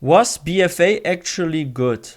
Was BFA actually good?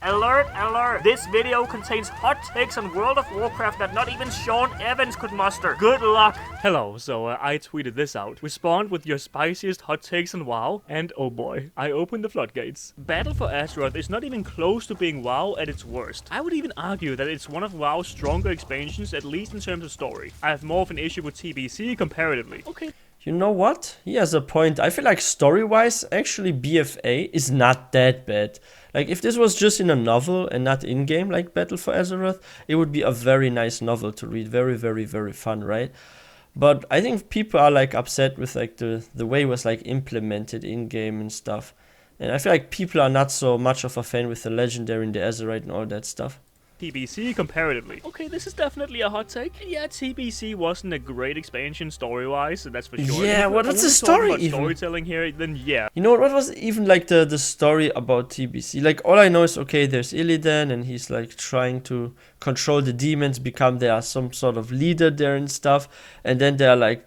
Alert, alert! This video contains hot takes on World of Warcraft that not even Sean Evans could muster. Good luck! Hello, so I tweeted this out. Respond with your spiciest hot takes on WoW, and oh boy, I opened the floodgates. Battle for Azeroth is not even close to being WoW at its worst. I would even argue that it's one of WoW's stronger expansions, at least in terms of story. I have more of an issue with TBC comparatively. Okay. You know what? He has a point. I feel like story-wise, actually BFA is not that bad. Like, if this was just in a novel and not in-game, like Battle for Azeroth, it would be a very nice novel to read. Very, very, very fun, right? But I think people are, like, upset with, like, the way it was, like, implemented in-game and stuff. And I feel like people are not so much of a fan with the Legendary and the Azeroth and all that stuff. TBC comparatively. Okay, this is definitely a hot take. Yeah, TBC wasn't a great expansion story-wise, so that's for sure. Yeah, what was the story even? Storytelling here, then yeah. You know what was even like the story about TBC? Like, all I know is, okay, there's Illidan and he's like trying to control the demons, become there some sort of leader there and stuff, and then there are like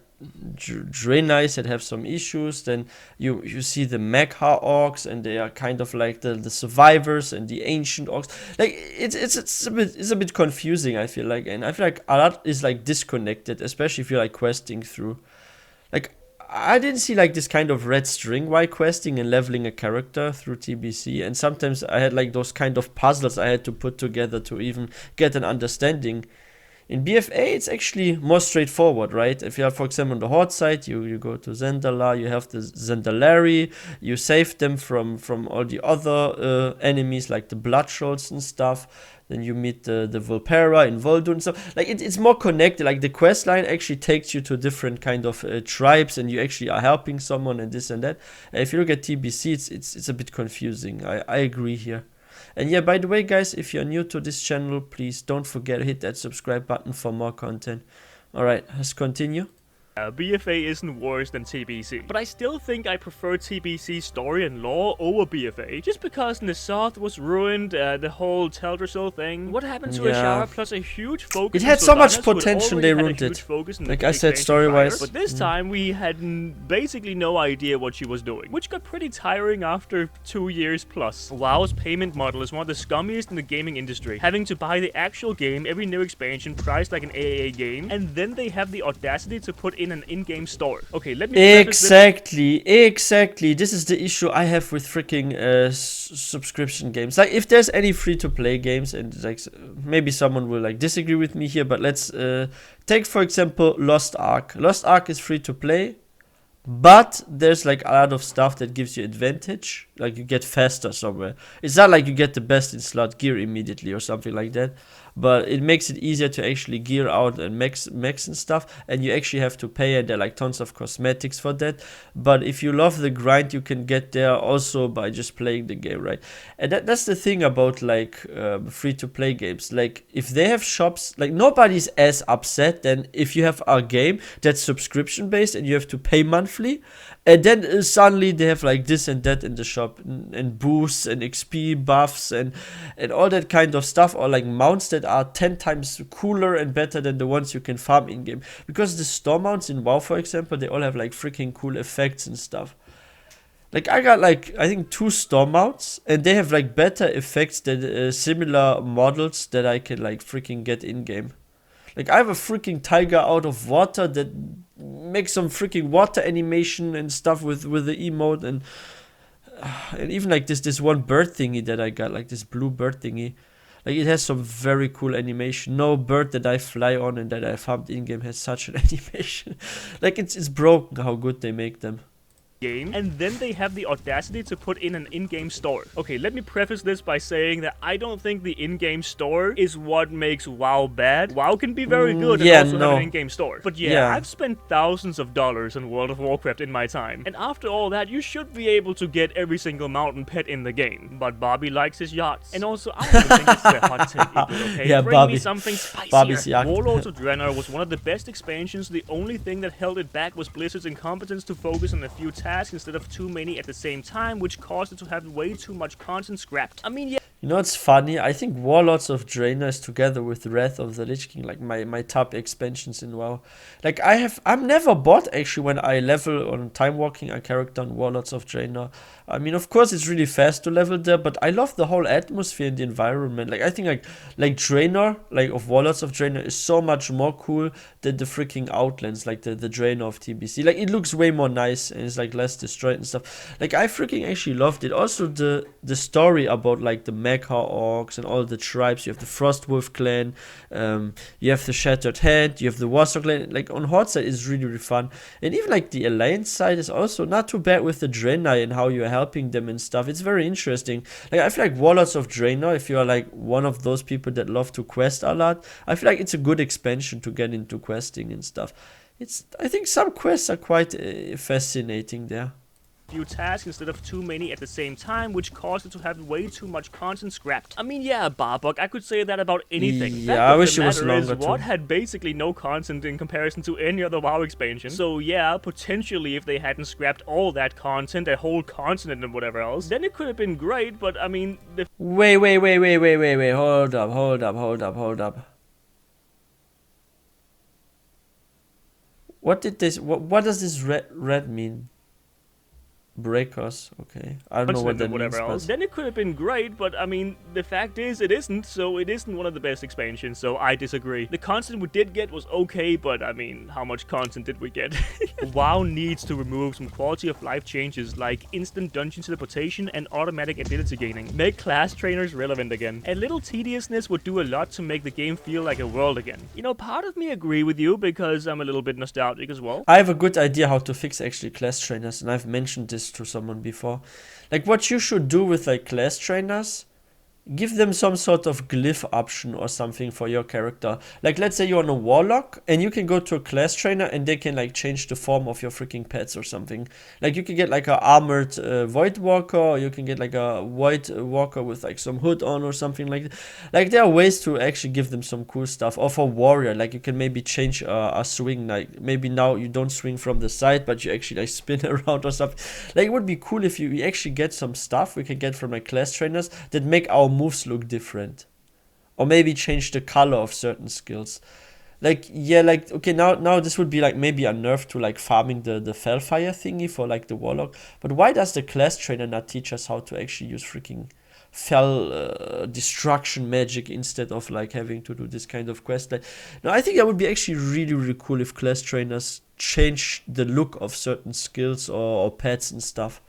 Draenites that have some issues. Then you see the Mecha orcs, and they are kind of like the survivors and the ancient orcs. Like it's a bit confusing, I feel like, and I feel like a lot is like disconnected, especially if you're like questing through. Like, I didn't see like this kind of red string while questing and leveling a character through TBC, and sometimes I had like those kind of puzzles I had to put together to even get an understanding. In BFA, it's actually more straightforward, right? If you have, for example, on the Horde side, you go to Zendala, you have the Zendalari, you save them from all the other enemies, like the Blood Trolls and stuff. Then you meet the Volpera in Vol'dun and stuff. Like, it's more connected. Like, the quest line actually takes you to different kind of tribes, and you actually are helping someone and this and that. And if you look at TBC, it's a bit confusing. I agree here. And yeah, by the way, guys, if you're new to this channel, please don't forget to hit that subscribe button for more content. Alright, let's continue. BFA isn't worse than TBC, but I still think I prefer TBC story and lore over BFA, just because N'Zoth was ruined, the whole Teldrassil thing. What happened to Ashara, plus a huge focus it had so much potential, they ruined it. Like I said, story-wise. But this time we had basically no idea what she was doing, which got pretty tiring after 2 years plus. WoW's payment model is one of the scummiest in the gaming industry, having to buy the actual game, every new expansion priced like an AAA game, and then they have the audacity to put in an in-game store. Okay, let me exactly. This is the issue I have with freaking subscription games. Like, if there's any free-to-play games, and like maybe someone will like disagree with me here, but let's take for example Lost Ark. Lost Ark is free-to-play, but there's like a lot of stuff that gives you advantage. Like, you get faster somewhere. It's not like you get the best in slot gear immediately or something like that, but it makes it easier to actually gear out and max and stuff, and you actually have to pay, and there are like tons of cosmetics for that. But if you love the grind, you can get there also by just playing the game, right? And that's the thing about like free-to-play games. Like, if they have shops, like, nobody's as upset than if you have a game that's subscription based and you have to pay monthly, and then suddenly they have like this and that in the shop, and boosts and XP buffs and all that kind of stuff, or like mounts that are 10 times cooler and better than the ones you can farm in game. Because the store mounts in WoW, for example, they all have like freaking cool effects and stuff. Like, I got like, I think 2 store mounts, and they have like better effects than similar models that I can like freaking get in game. Like, I have a freaking tiger out of water that makes some freaking water animation and stuff with the emote, and even like this one bird thingy that I got, like this blue bird thingy. Like, it has some very cool animation. No bird that I fly on and that I farmed in-game has such an animation. Like, it's broken how good they make them. Game, and then they have the audacity to put in an in-game store. Okay, let me preface this by saying that I don't think the in-game store is what makes WoW bad. WoW can be very good and also have an in-game store. But yeah, I've spent thousands of dollars on World of Warcraft in my time, and after all that, you should be able to get every single mountain pet in the game. But Bobby likes his yachts. And also, I don't think it's a hot take either, okay? Yeah, Bring Bobby. Me something spicier. Bobby's yacht. Warlords of Draenor was one of the best expansions. The only thing that held it back was Blizzard's incompetence to focus on a few tasks instead of too many at the same time, which caused it to have way too much content scrapped. I mean, yeah. You know, it's funny. I think Warlords of Draenor is together with Wrath of the Lich King like my top expansions in WoW. Like I'm never bored actually when I level on time walking a character on Warlords of Draenor. I mean, of course, it's really fast to level there, but I love the whole atmosphere and the environment. Like I think like Draenor, like of Warlords of Draenor, is so much more cool than the freaking Outlands, like the Draenor of TBC. Like it looks way more nice and it's like less destroyed and stuff. Like I freaking actually loved it. Also the story about like the Mecha Orcs and all the tribes. You have the Frostwolf clan, you have the Shattered Hand, you have the Warsaw clan. Like on Horde side is really really fun, and even like the Alliance side is also not too bad with the Draenei and how you're helping them and stuff. It's very interesting. Like I feel like Warlords of Draenor, if you are like one of those people that love to quest a lot, I feel like it's a good expansion to get into questing and stuff. I think some quests are quite fascinating there. Few tasks instead of too many at the same time, which caused it to have way too much content scrapped. I mean, yeah, Barbuk, I could say that about anything. Yeah, I wish it was longer too. What had basically no content in comparison to any other WoW expansion. So yeah, potentially if they hadn't scrapped all that content, a whole continent and whatever else, then it could have been great, but I mean... Wait, hold up. What does this red mean? Breakers, okay. I don't know what that means, else. Then it could have been great, but I mean, the fact is it isn't, so it isn't one of the best expansions, so I disagree. The content we did get was okay, but I mean, how much content did we get? WoW needs to remove some quality of life changes like instant dungeon teleportation and automatic ability gaining. Make class trainers relevant again. A little tediousness would do a lot to make the game feel like a world again. You know, part of me agree with you because I'm a little bit nostalgic as well. I have a good idea how to fix actually class trainers, and I've mentioned this to someone before. Like what you should do with like class trainers, give them some sort of glyph option or something for your character. Like let's say you're on a warlock and you can go to a class trainer and they can like change the form of your freaking pets or something. Like you can get like a armored void walker, or you can get like a white walker with like some hood on or something like that. Like there are ways to actually give them some cool stuff. Or for warrior, like you can maybe change a swing, like maybe now you don't swing from the side but you actually like spin around or something. Like it would be cool if we actually get some stuff we can get from like class trainers that make our moves look different, or maybe change the color of certain skills. Like yeah, like okay, now this would be like maybe a nerf to like farming the Felfire thingy for like the warlock. But why does the class trainer not teach us how to actually use freaking Fel destruction magic instead of like having to do this kind of quest? Like, no, I think that would be actually really really cool if class trainers change the look of certain skills or pets and stuff.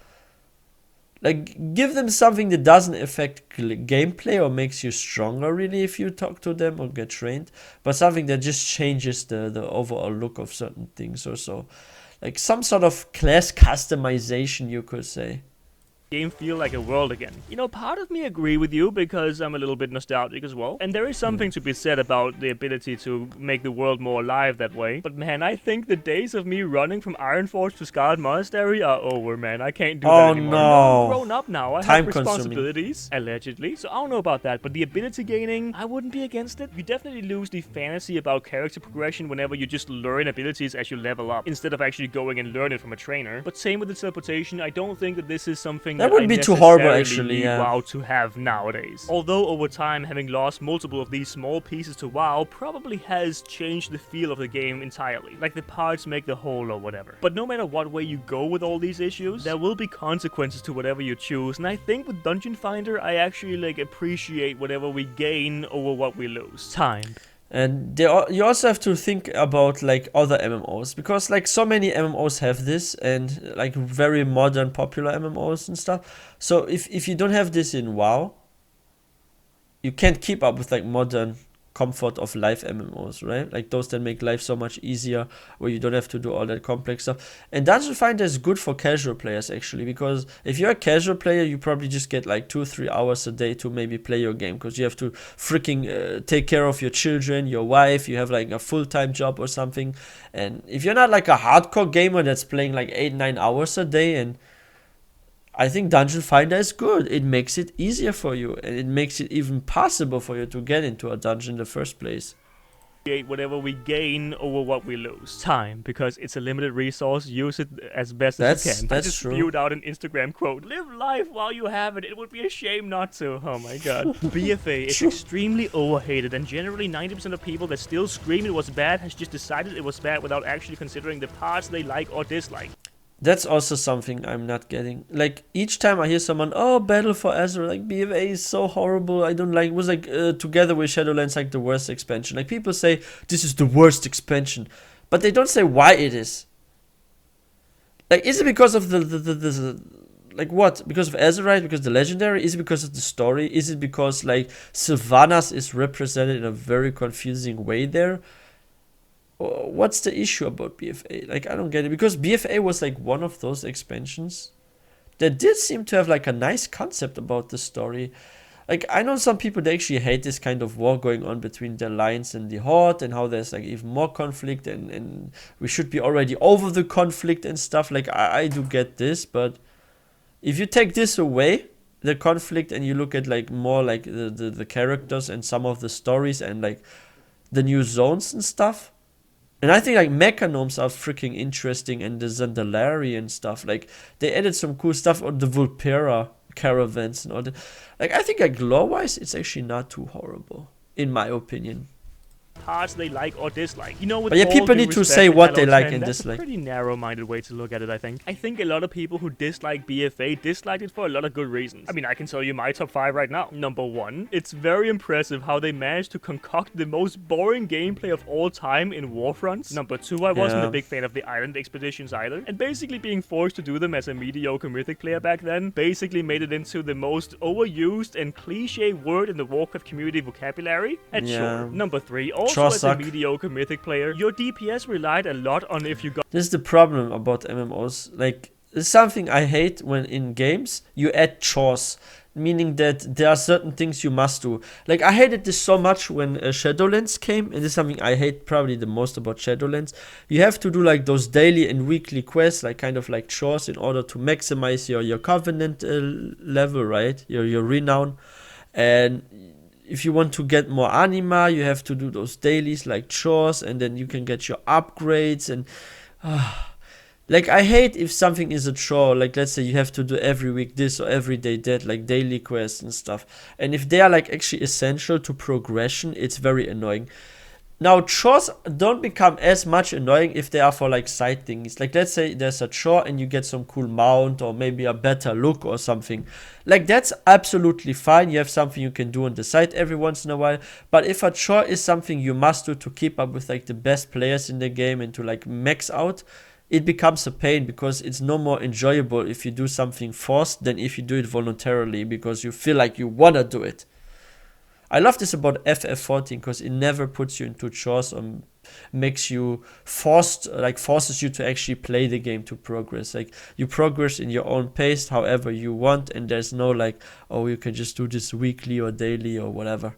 Like, give them something that doesn't affect gameplay or makes you stronger, really, if you talk to them or get trained. But something that just changes the overall look of certain things or so. Like, some sort of class customization, you could say. Game feel like a world again. You know, part of me agree with you because I'm a little bit nostalgic as well. And there is something to be said about the ability to make the world more alive that way. But man, I think the days of me running from Ironforge to Scarlet Monastery are over, man. I can't do that anymore. No. I'm grown up now. I have responsibilities, allegedly. So I don't know about that. But the ability gaining, I wouldn't be against it. You definitely lose the fantasy about character progression whenever you just learn abilities as you level up, instead of actually going and learning from a trainer. But same with the teleportation, I don't think that this is something that would be too horrible, actually. Yeah. WoW to have nowadays. Although over time, having lost multiple of these small pieces to WoW probably has changed the feel of the game entirely. Like the parts make the whole or whatever. But no matter what way you go with all these issues, there will be consequences to whatever you choose. And I think with Dungeon Finder, I actually like appreciate whatever we gain over what we lose. Time. And you also have to think about like other MMOs, because like so many MMOs have this, and like very modern popular MMOs and stuff. So if you don't have this in WoW, you can't keep up with like modern comfort of life MMOs, right? Like those that make life so much easier, where you don't have to do all that complex stuff. And Dungeon Finder is good for casual players actually, because if you're a casual player, you probably just get like 2-3 hours a day to maybe play your game, because you have to freaking take care of your children, your wife, you have like a full-time job or something. And if you're not like a hardcore gamer that's playing like 8-9 hours a day, and I think Dungeon Finder is good. It makes it easier for you, and it makes it even possible for you to get into a dungeon in the first place. whatever we gain over what we lose. Time, because it's a limited resource. Use it as best as you can. That's I just true. spewed out an Instagram quote. Live life while you have it. It would be a shame not to. Oh my god. BFA is extremely overhated, and generally 90% of people that still scream it was bad has just decided it was bad without actually considering the parts they like or dislike. That's also something I'm not getting. Like, each time I hear someone, oh, Battle for Azeroth, like, BFA is so horrible, I don't like, it was like, Together with Shadowlands, like, the worst expansion. Like, people say, this is the worst expansion, but they don't say why it is. Like, is it because of the like, what? Because of Azeroth? Because the Legendary? Is it because of the story? Is it because, like, Sylvanas is represented in a very confusing way there? What's the issue about BFA? Like, I don't get it, because BFA was like one of those expansions that did seem to have like a nice concept about the story. Like, I know some people, they actually hate this kind of war going on between the Alliance and the Horde, and how there's like even more conflict, and we should be already over the conflict and stuff. Like, I do get this, but if you take this away, the conflict, and you look at like more like the characters and some of the stories and like the new zones and stuff. And I think like Mechanomes are freaking interesting, and the Zandalari and stuff. Like, they added some cool stuff on the Vulpera caravans and all that. Like, I think like lore-wise, it's actually not too horrible, in my opinion. Parts they like or dislike. You know, with But yeah, all people due need to respect say to what they Halo like 10, and that's dislike. a pretty narrow-minded way to look at it, I think. I think a lot of people who dislike BFA disliked it for a lot of good reasons. I mean, I can tell you my top 5 right now. Number 1, it's very impressive how they managed to concoct the most boring gameplay of all time in Warfronts. Number 2, I wasn't a big fan of the island expeditions either, and basically being forced to do them as a mediocre Mythic player back then basically made it into the most overused and cliche word in the Warcraft community vocabulary. And sure. Number 3, also as a mediocre Mythic player, your DPS relied a lot on if you got... This is the problem about MMOs. Like, it's something I hate when in games you add chores, meaning that there are certain things you must do. Like, I hated this so much when Shadowlands came, and this is something I hate probably the most about Shadowlands. You have to do like those daily and weekly quests, like kind of like chores, in order to maximize your Covenant level, right? Your renown. And if you want to get more anima, you have to do those dailies like chores, and then you can get your upgrades. And like, I hate if something is a chore, like let's say you have to do every week this or every day that, like daily quests and stuff. And if they are like actually essential to progression, it's very annoying. Now, chores don't become as much annoying if they are for like side things. Like, let's say there's a chore and you get some cool mount or maybe a better look or something. Like, that's absolutely fine. You have something you can do on the side every once in a while. But if a chore is something you must do to keep up with like the best players in the game and to like max out, it becomes a pain, because it's no more enjoyable if you do something forced than if you do it voluntarily because you feel like you wanna do it. I love this about FF14, because it never puts you into chores or makes you forces you to actually play the game to progress. Like, you progress in your own pace, however you want, and there's no like, oh, you can just do this weekly or daily or whatever.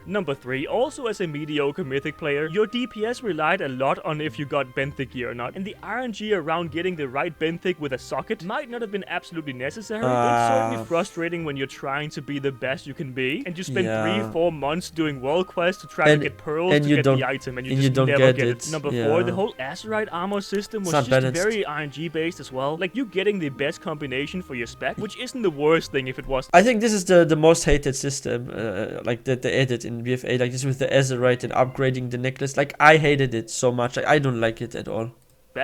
Number 3, also as a mediocre Mythic player, your DPS relied a lot on if you got Benthic gear or not, and the RNG around getting the right Benthic with a socket might not have been absolutely necessary, but it's certainly frustrating when you're trying to be the best you can be, and you spend 3-4 months doing world quests to try to get pearls to get the item, and you just never get it. Number 4, the whole Azeroth armor system was just very RNG based as well. Like, you getting the best combination for your spec, which isn't the worst thing if it was. I think this is the most hated system, like that they added in BFA, like this with the Azeroth and upgrading the necklace. Like, I hated it so much. I don't like it at all.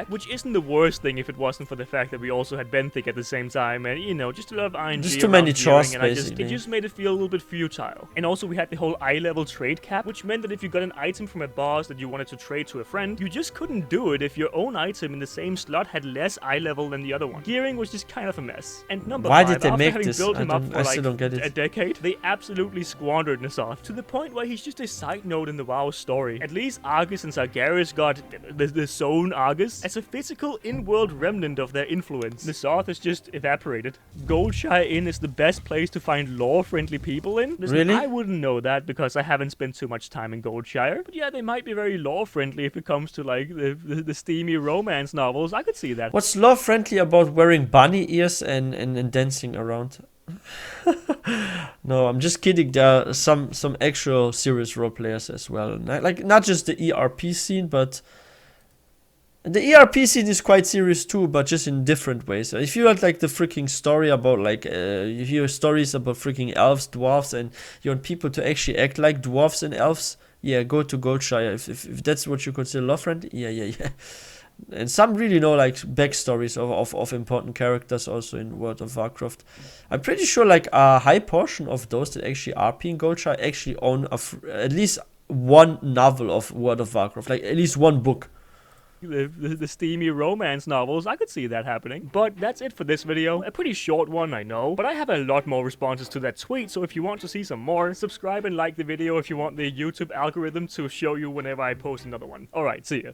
Which isn't the worst thing if it wasn't for the fact that we also had Benthic at the same time, and you know, just a lot of RNG. Just too many chores, and basically. It just made it feel a little bit futile. And also we had the whole eye level trade cap, which meant that if you got an item from a boss that you wanted to trade to a friend, you just couldn't do it if your own item in the same slot had less eye level than the other one. Gearing was just kind of a mess. And number 5, did they after make having this? built him up for like a decade, they absolutely squandered N'Zoth to the point where he's just a side note in the WoW story. At least Argus and Sargeras got the zone Argus as a physical in-world remnant of their influence. N'Zoth has just evaporated. Goldshire Inn is the best place to find lore-friendly people in. Listen, really? I wouldn't know that because I haven't spent too much time in Goldshire. But yeah, they might be very lore-friendly if it comes to like the steamy romance novels. I could see that. What's lore-friendly about wearing bunny ears and dancing around? No, I'm just kidding. There are some actual serious role players as well. Like not just the ERP scene, but the ERP scene is quite serious too, but just in different ways. If you want like the freaking story about like you hear stories about freaking elves, dwarves, and you want people to actually act like dwarves and elves, yeah, go to Goldshire. If that's what you consider love friend, yeah. And some really know like backstories of important characters also in World of Warcraft. I'm pretty sure like a high portion of those that actually RP in Goldshire actually own at least one novel of World of Warcraft, like at least one book. The steamy romance novels, I could see that happening. But that's it for this video. A pretty short one, I know, but I have a lot more responses to that tweet, so if you want to see some more, subscribe and like the video if you want the YouTube algorithm to show you whenever I post another one. Alright, see ya.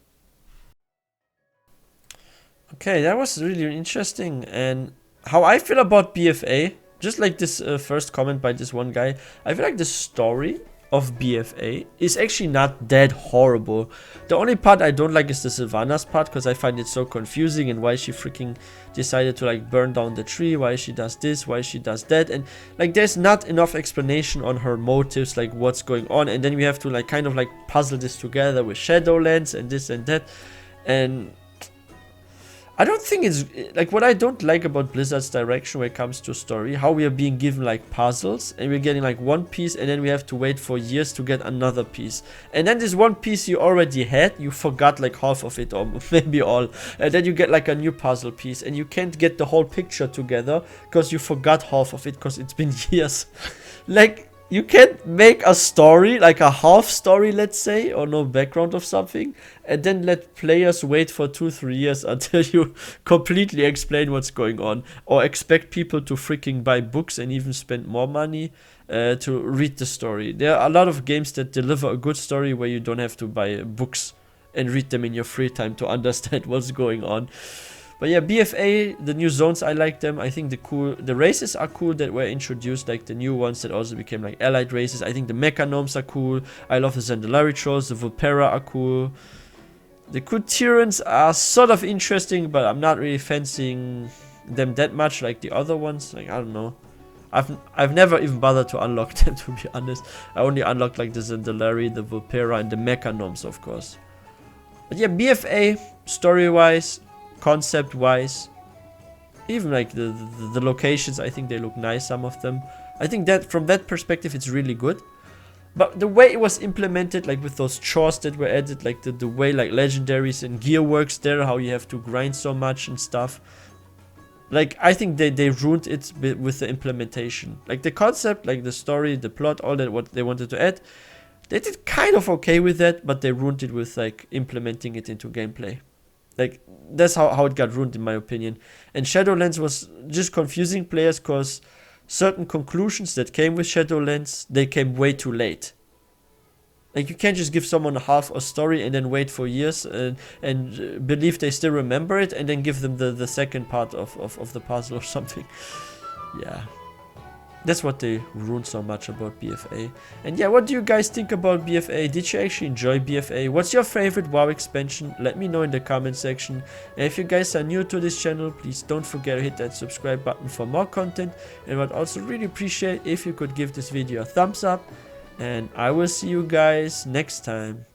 Okay, that was really interesting. And how I feel about BFA, just like this first comment by this one guy, I feel like the story of BFA is actually not that horrible. The only part I don't like is the Sylvanas part, because I find it so confusing, and why she freaking decided to like burn down the tree, why she does this, why she does that, and like there's not enough explanation on her motives, like what's going on, and then we have to like kind of like puzzle this together with Shadowlands and this and that. And I don't think it's like what I don't like about Blizzard's direction when it comes to story, how we are being given like puzzles and we're getting like one piece and then we have to wait for years to get another piece. And then this one piece you already had, you forgot like half of it or maybe all. And then you get like a new puzzle piece and you can't get the whole picture together because you forgot half of it because it's been years. Like, you can't make a story, like a half story, let's say, or no background of something, and then let players wait for 2-3 years until you completely explain what's going on, or expect people to freaking buy books and even spend more money to read the story. There are a lot of games that deliver a good story where you don't have to buy books and read them in your free time to understand what's going on. But yeah, BFA, the new zones, I like them. I think the races are cool that were introduced, like the new ones that also became like allied races. I think the mecha gnomes are cool. I love the Zandalari trolls. The Vulpera are cool. The Kutirans are sort of interesting, but I'm not really fancying them that much like the other ones. Like, I don't know. I've never even bothered to unlock them, to be honest. I only unlocked like the Zandalari, the Vulpera, and the mecha gnomes, of course. But yeah, BFA, story-wise, concept-wise, even like the locations, I think they look nice, some of them. I think that from that perspective it's really good. But the way it was implemented, like with those chores that were added, like the way like legendaries and gear works there, how you have to grind so much and stuff, like I think they ruined it with the implementation. Like the concept, like the story, the plot, all that what they wanted to add, they did kind of okay with that, but they ruined it with like implementing it into gameplay. Like, that's how it got ruined in my opinion. And Shadowlands was just confusing players because certain conclusions that came with Shadowlands, they came way too late. Like, you can't just give someone half a story and then wait for years and believe they still remember it and then give them the second part of the puzzle or something. Yeah. That's what they ruined so much about BFA. And yeah, what do you guys think about BFA? Did you actually enjoy BFA? What's your favorite WoW expansion? Let me know in the comment section. And if you guys are new to this channel, please don't forget to hit that subscribe button for more content. And I would also really appreciate if you could give this video a thumbs up. And I will see you guys next time.